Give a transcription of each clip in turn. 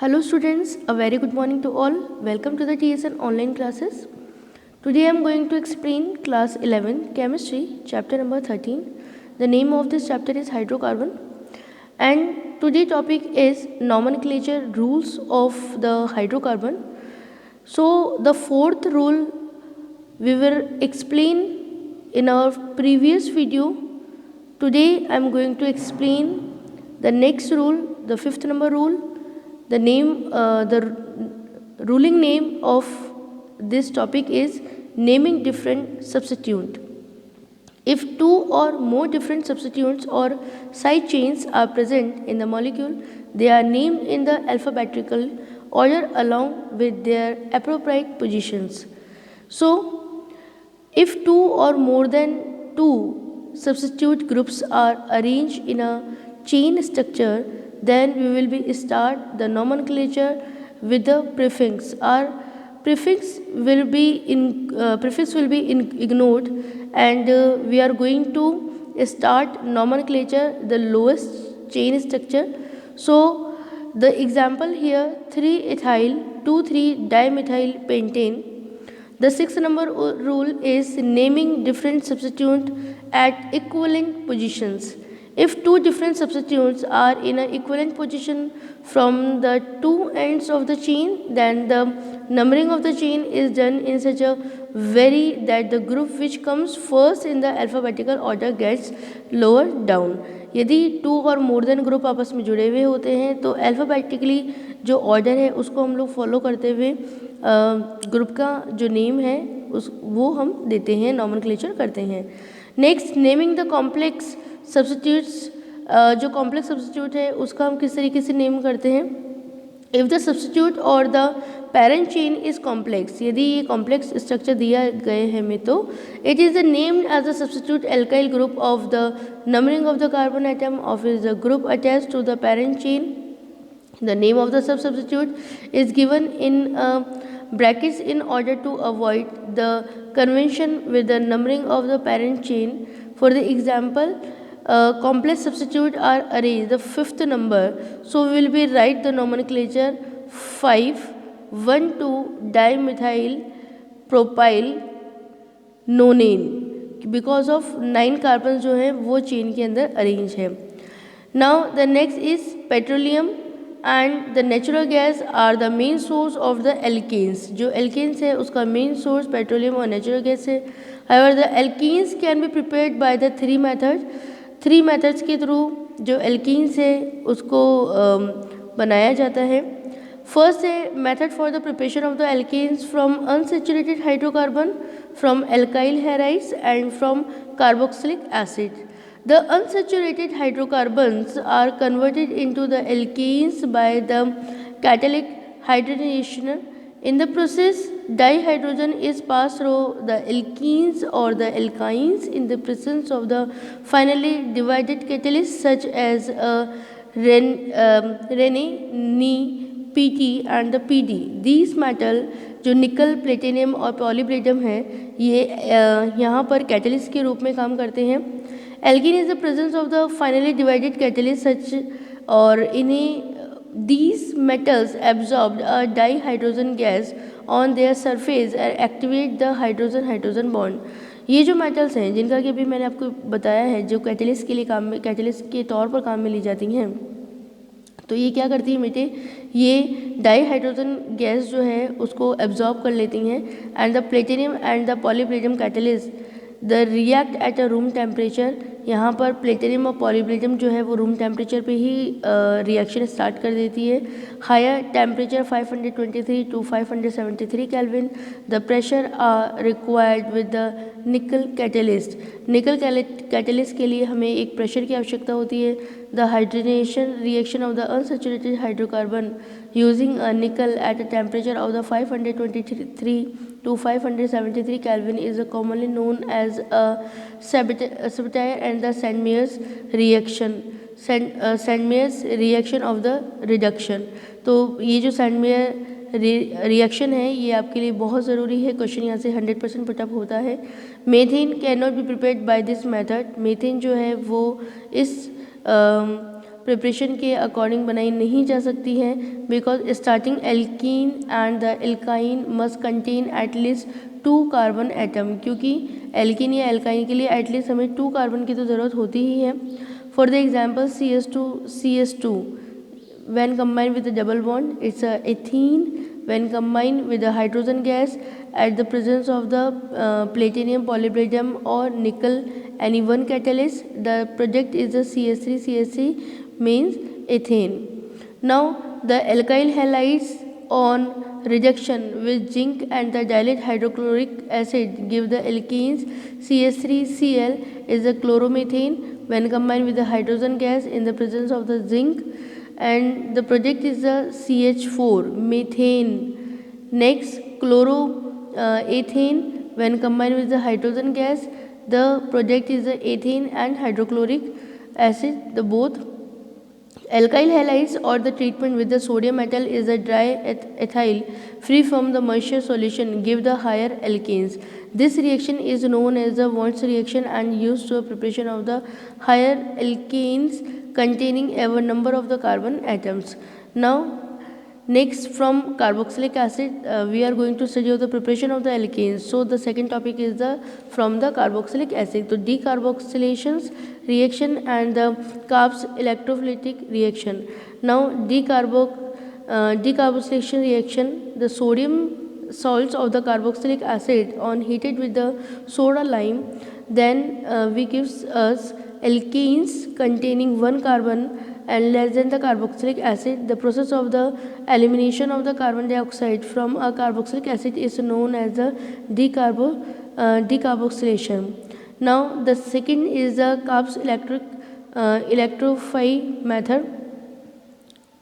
Hello students, a very good morning to all. Welcome to the TSN online classes. Today I am going to explain class 11 chemistry chapter number 13. The name of this chapter is hydrocarbon and today topic is nomenclature rules of the hydrocarbon. So the fourth rule we will explain in our previous video. Today I am going to explain the next rule, the fifth number rule. The ruling name of this topic is naming different substituent. If two or more different substituents or side chains are present in the molecule, they are named in the alphabetical order along with their appropriate positions. So, if two or more than two substitute groups are arranged in a chain structure, then we will be start the nomenclature with the prefix. Our prefix will be ignored, and we are going to start nomenclature the lowest chain structure. So the example here 3-ethyl 2,3-dimethyl pentane. The sixth number rule is naming different substituents at equivalent positions. If two different substituents are in an equivalent position from the two ends of the chain, then the numbering of the chain is done in such a way that the group which comes first in the alphabetical order gets lower down. यदि to और more than group आपस में जुड़े हुए होते हैं तो alphabetically जो ऑर्डर है उसको हम लोग फॉलो करते हुए ग्रुप का जो नेम है वो हम देते हैं, नॉमेनक्लेचर करते हैं. Next, naming the complex substitutes. जो कॉम्प्लेक्स सब्स्टिट्यूट है उसका हम किस तरीके से नेम करते हैं. इफ़ द सब्स्टिट्यूट और the parent chain is complex, यदि ये कॉम्प्लेक्स स्ट्रक्चर दिया गए हैं में तो it is named as a substitute alkyl group of the numbering of the carbon item of is the group attached to the parent chain. The name of the substitute is given in brackets in order to avoid the convention with the numbering of the parent chain. For the example, complex substitute are arranged the fifth number, so we will be write the nomenclature 5,1,2-dimethyl propyl nonane because of 9 carbon जो है वो chain के अंदर arrange है. Now the next is petroleum and the natural gas are the main source of the alkanes. जो alkanes है उसका main source petroleum और natural gas है. However, the alkenes can be prepared by the three methods के through जो alkenes है उसको बनाया जाता है. First है method for the preparation of the alkanes from unsaturated hydrocarbon, from alkyl halides and from carboxylic acid. The unsaturated hydrocarbons are converted into the alkanes by the catalytic hydrogenation. In the process, dihydrogen is passed through the alkenes or the alkynes in the presence of the finally divided catalysts such as Rene, PT and the PD. These metal जो निकल, platinum और पॉलीप्लेटिनम है ये यहाँ पर catalyst के रूप में काम करते हैं. Alkene is the presence of the finally divided catalyst such और इन्हें these metals absorbed a dihydrogen gas on their surface and activate the hydrogen bond. ये जो मेटल्स हैं जिनका कि अभी मैंने आपको बताया है जो कैटलिस्ट के लिए कैटलिस्ट के तौर पर काम में ली जाती हैं, तो ये क्या करती है बेटे, ये डाईहाइड्रोजन गैस जो है उसको एब्जॉर्ब कर लेती हैं. And the platinum and the polyplatinum catalyst the react at a room temperature. यहाँ पर प्लेटिनियम और पॉलीप्लेटिनम जो है वो रूम टेम्परेचर पे ही रिएक्शन स्टार्ट कर देती है. Higher temperature 523 to 573 kelvin. The pressure are required with the nickel catalyst. Nickel catalyst के लिए हमें एक प्रेशर की आवश्यकता होती है. The hydrogenation reaction of the unsaturated hydrocarbon using a nickel at a temperature of the 523 to 573 Kelvin is commonly known as a Sabatier and the Sandmeyer's reaction. Sandmeyer's reaction of the reduction. तो ये जो Sandmeyer reaction है ये आपके लिए बहुत ज़रूरी है. क्वेश्चन यहाँ से 100% पुटअप होता है. Methane can not be prepared by this method. Methane जो है वो इस प्रिपरेशन के अकॉर्डिंग बनाई नहीं जा सकती हैं, because starting alkene and the alkyne must contain at least 2 carbon atom, क्योंकि एल्कीन या एल्काइन के लिए एटलीस्ट हमें 2 कार्बन की तो ज़रूरत होती ही है. For the example CS2 when combined with a double bond it's a ethene. When combined with a hydrogen gas at the presence of the platinum, molybdenum or nickel, any one catalyst, the product is a CH3 means ethane. Now the alkyl halides on reduction with zinc and the dilute hydrochloric acid give the alkenes. CH3Cl is a chloromethane when combined with the hydrogen gas in the presence of the zinc, and the product is the CH4 methane. Next, chloroethane when combined with the hydrogen gas, the product is the ethane and hydrochloric acid. The both alkyl halides or the treatment with the sodium metal is a dry ethyl free from the moisture solution give the higher alkenes. This reaction is known as the Wundt reaction and used to preparation of the higher alkenes containing ever number of the carbon atoms. Now next, from carboxylic acid we are going to study the preparation of the alkenes. So the second topic is the from the carboxylic acid. So decarboxylations reaction and the Karp's electrophoretic reaction. Now decarboxylation reaction, the sodium salts of the carboxylic acid on heated with the soda lime, then we gives us alkenes containing 1 carbon and less than the carboxylic acid. The process of the elimination of the carbon dioxide from a carboxylic acid is known as the decarboxylation. Now the second is the Karp's electrophy method,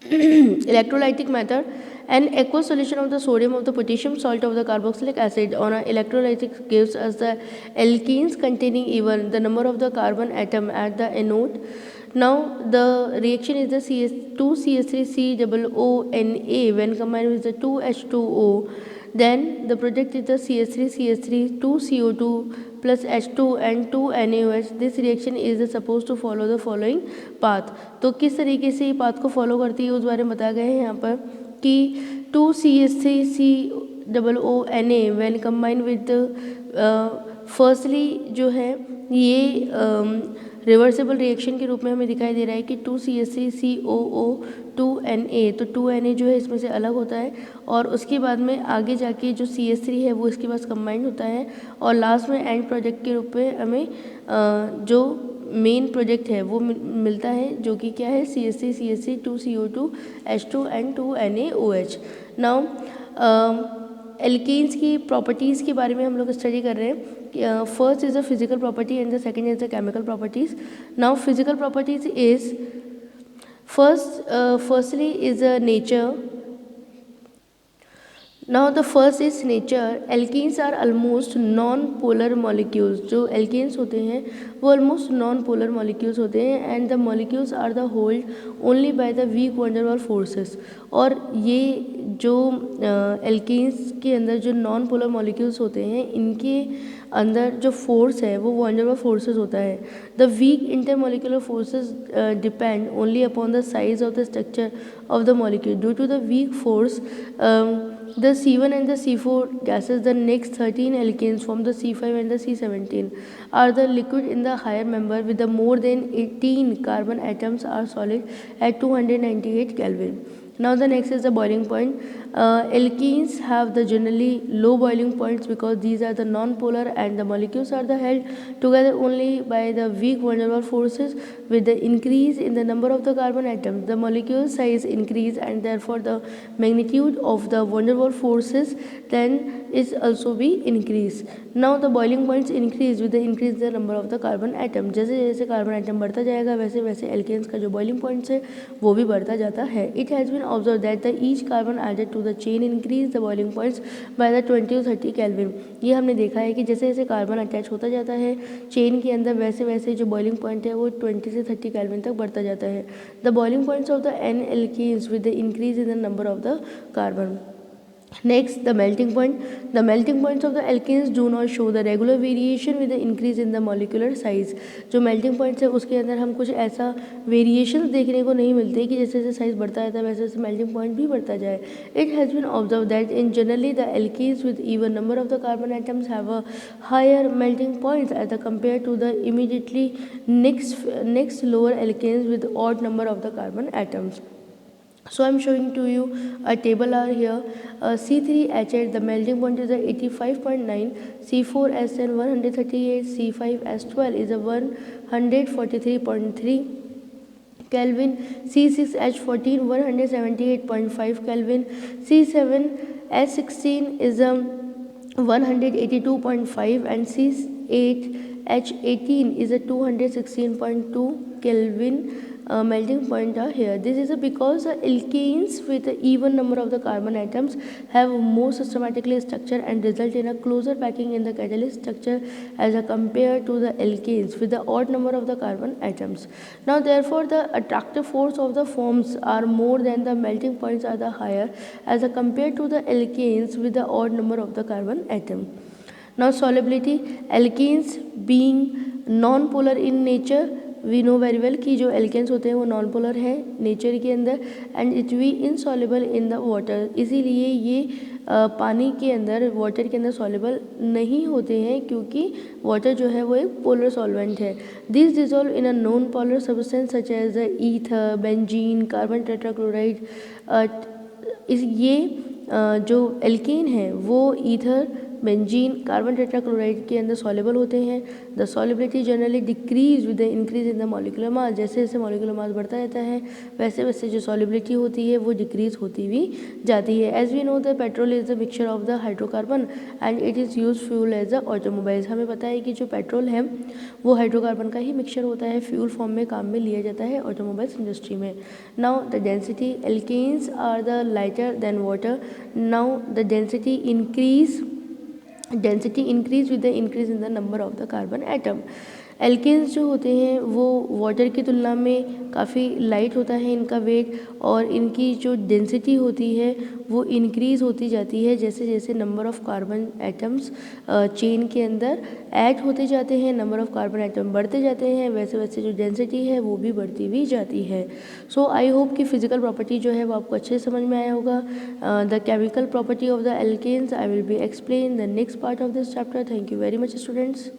electrolytic method. An aqueous solution of the sodium of the potassium salt of the carboxylic acid on a electrolytic gives us the alkenes containing even the number of the carbon atom at the anode. Now the reaction is the CH2CH3COONA when combined with the 2H2O. Then the product is the CH3CH3 2CO2 plus H2 and 2NaOH. This reaction is supposed to follow the following path. तो किस तरीके से ये path को follow करती है उस बारे में बताया गया है यहाँ पर कि 2CH3COONA when combined with firstly जो है ये रिवर्सिबल रिएक्शन के रूप में हमें दिखाई दे रहा है कि 2CH3COO2Na, तो 2Na जो है इसमें से अलग होता है और उसके बाद में आगे जाके जो CH3 है वो इसके पास कंबाइंड होता है और लास्ट में एंड प्रोडक्ट के रूप में हमें जो मेन प्रोडक्ट है वो मिलता है जो कि क्या है CH3CH3 2CO2 H2 and 2NaOH. Now alkanes की प्रॉपर्टीज़ के बारे में हम लोग स्टडी कर रहे हैं. First is the physical property and the second is the chemical properties. Now physical properties is firstly is the nature. Now the first is nature. Alkenes are almost non-polar molecules. जो alkenes होते हैं वो almost non-polar molecules होते हैं and the molecules are the hold only by the weak van der Waals forces. और ये जो alkenes के अंदर जो non-polar molecules होते हैं इनके अंदर जो फोर्स है वो van der Waals forces होता है. The weak intermolecular forces depend only upon the size of the structure of the molecule. Due to the weak force, the C1 and the C4 gases, the next 13 alkanes from the C5 and the C17 are the liquid in the higher member with the more than 18 carbon atoms are solid at 298 Kelvin. Now the next is the boiling point. Alkenes have the generally low boiling points because these are the non-polar and the molecules are the held together only by the weak van der Waals forces. With the increase in the number of the carbon atoms, the molecule size increase and therefore the magnitude of the van der Waals forces then is also be increased. Now the boiling points increase with the increase the number of the carbon atom. जैसे जैसे carbon atom बढ़ता जाएगा वैसे वैसे alkanes का जो boiling points है वो भी बढ़ता जाता है. It has been observed that the each carbon added to the chain increase the boiling points by the 20 to 30 Kelvin. ये हमने देखा है कि जैसे जैसे कार्बन अटैच होता जाता है चेन के अंदर वैसे वैसे जो बॉइलिंग पॉइंट है वो 20 से 30 केल्विन तक बढ़ता जाता है. The boiling points of the N alkenes with the increase in the number of the carbon. Next, the melting point. The melting points of the alkanes do not show the regular variation with the increase in the molecular size. जो melting points है उसके अंदर हम कुछ ऐसा variations देखने को नहीं मिलते कि जैसे जैसे size बढ़ता जाता है वैसे वैसे melting point भी बढ़ता जाए. It has been observed that in generally the alkenes with even number of the carbon atoms have a higher melting points as compared to the immediately next lower alkanes with odd number of the carbon atoms. So I am showing to you a table are here. C3H8 the melting point is a 85.9, C4SN 138, C5S12 is a 143.3 Kelvin, C6H14 178.5 Kelvin, C7S16 is a 182.5 and C8H18 is a 216.2 Kelvin. Melting point are here. This is because alkanes with an even number of the carbon atoms have more systematically structure and result in a closer packing in the catalyst structure as compared to the alkanes with the odd number of the carbon atoms. Now therefore the attractive force of the forms are more than the melting points are the higher as compared to the alkanes with the odd number of the carbon atom. Now solubility, alkanes being non-polar in nature, we know very well कि जो alkanes होते हैं वो non polar है nature के अंदर and it we insoluble in the water, इसीलिए ये पानी के अंदर वाटर के अंदर सॉल्युबल नहीं होते हैं क्योंकि वाटर जो है वो एक पोलर सॉल्वेंट है. This dissolve in a non polar substance such as ether, benzene, carbon tetrachloride. ये जो एल्केन है वो ईथर, बेंजीन, कार्बन टेट्राक्लोराइड के अंदर सॉल्युबल होते हैं. The solubility generally decrease with the increase in the molecular mass. जैसे जैसे मॉलिक्यूलर मास बढ़ता रहता है वैसे वैसे जो सॉल्युबिलिटी होती है वो डिक्रीज होती भी जाती है. As we know the petrol is the mixture of the hydrocarbon and it is use fuel as the automobiles. हमें पता है कि जो पेट्रोल है वो हाइड्रोकार्बन का ही मिक्सचर होता है, फ्यूल फॉर्म में काम में लिया जाता है ऑटोमोबाइल्स इंडस्ट्री में. Now the density, alkanes are the lighter than water. Now the density increase with the increase in the number of the carbon atom. Alkanes जो होते हैं वो वाटर की तुलना में काफ़ी लाइट होता है इनका वेट और इनकी जो डेंसिटी होती है वो इंक्रीज़ होती जाती है जैसे जैसे number of carbon atoms chain के अंदर ऐड होते जाते हैं, नंबर ऑफ़ कार्बन एटम बढ़ते जाते हैं, वैसे वैसे जो डेंसिटी है वो भी बढ़ती भी जाती है. सो आई होप कि फिजिकल प्रॉपर्टी जो है वो आपको अच्छे से समझ में आया होगा. The chemical property of the alkanes I will be explain the next part of this chapter. Thank you very much students.